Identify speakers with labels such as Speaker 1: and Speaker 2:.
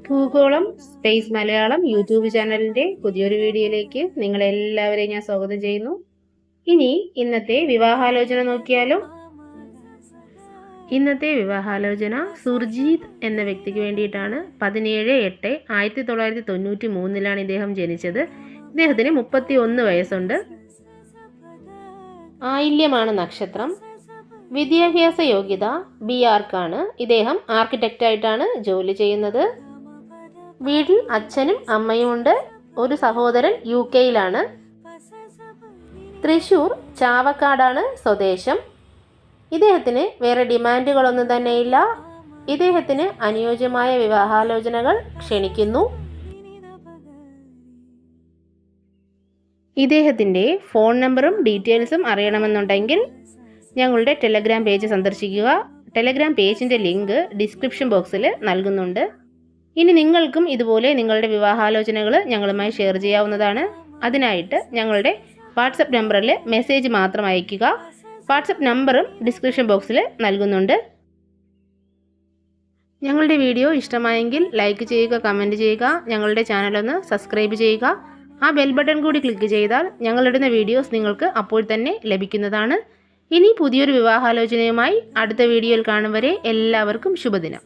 Speaker 1: ഭൂഗോളം space Malayalam YouTube ചാനലിന്റെ പുതിയൊരു വീഡിയോയിലേക്ക് നിങ്ങളെല്ലാവരെയും ഞാൻ സ്വാഗതം ചെയ്യുന്നു. ഇനി ഇന്നത്തെ വിവാഹാലോചന നോക്കിയാലോ. ഇന്നത്തെ വിവാഹാലോചന സുർജീത് എന്ന വ്യക്തിക്ക് വേണ്ടിയിട്ടാണ്. 17/8/1993 ഇദ്ദേഹം ജനിച്ചത്. ഇദ്ദേഹത്തിന് 31 വയസ്സുണ്ട്. ആയില്യമാണ് നക്ഷത്രം. വിദ്യാഭ്യാസ യോഗ്യത BArcണ്. ഇദ്ദേഹം ആർക്കിടെക്റ്റായിട്ടാണ് ജോലി ചെയ്യുന്നത്. വീട്ടിൽ അച്ഛനും അമ്മയുമുണ്ട്. ഒരു സഹോദരൻ UK-യിലാണ്. തൃശ്ശൂർ ചാവക്കാടാണ് സ്വദേശം. ഇദ്ദേഹത്തിന് വേറെ ഡിമാൻഡുകളൊന്നും തന്നെയില്ല. ഇദ്ദേഹത്തിന് അനുയോജ്യമായ വിവാഹാലോചനകൾ ക്ഷണിക്കുന്നു. ഇദ്ദേഹത്തിൻ്റെ ഫോൺ നമ്പറും ഡീറ്റെയിൽസും അറിയണമെന്നുണ്ടെങ്കിൽ ഞങ്ങളുടെ ടെലഗ്രാം പേജ് സന്ദർശിക്കുക. ടെലഗ്രാം പേജിൻ്റെ ലിങ്ക് ഡിസ്ക്രിപ്ഷൻ ബോക്സിൽ നൽകുന്നുണ്ട്. ഇനി നിങ്ങൾക്കും ഇതുപോലെ നിങ്ങളുടെ വിവാഹാലോചനകൾ ഞങ്ങളുമായി ഷെയർ ചെയ്യാവുന്നതാണ്. അതിനായിട്ട് ഞങ്ങളുടെ വാട്സപ്പ് നമ്പറിൽ മെസ്സേജ് മാത്രം അയയ്ക്കുക. വാട്സപ്പ് നമ്പറും ഡിസ്ക്രിപ്ഷൻ ബോക്സിൽ നൽകുന്നുണ്ട്. ഞങ്ങളുടെ വീഡിയോ ഇഷ്ടമായെങ്കിൽ ലൈക്ക് ചെയ്യുക, കമൻറ്റ് ചെയ്യുക. ഞങ്ങളുടെ ചാനലൊന്ന് സബ്സ്ക്രൈബ് ചെയ്യുക. ആ ബെൽ ബട്ടൺ കൂടി ക്ലിക്ക് ചെയ്താൽ ഞങ്ങളിടുന്ന വീഡിയോസ് നിങ്ങൾക്ക് അപ്പോൾ തന്നെ ലഭിക്കുന്നതാണ്. ഇനി പുതിയൊരു വിവാഹാലോചനയുമായി അടുത്ത വീഡിയോയിൽ കാണും വരെ എല്ലാവർക്കും ശുഭദിനം.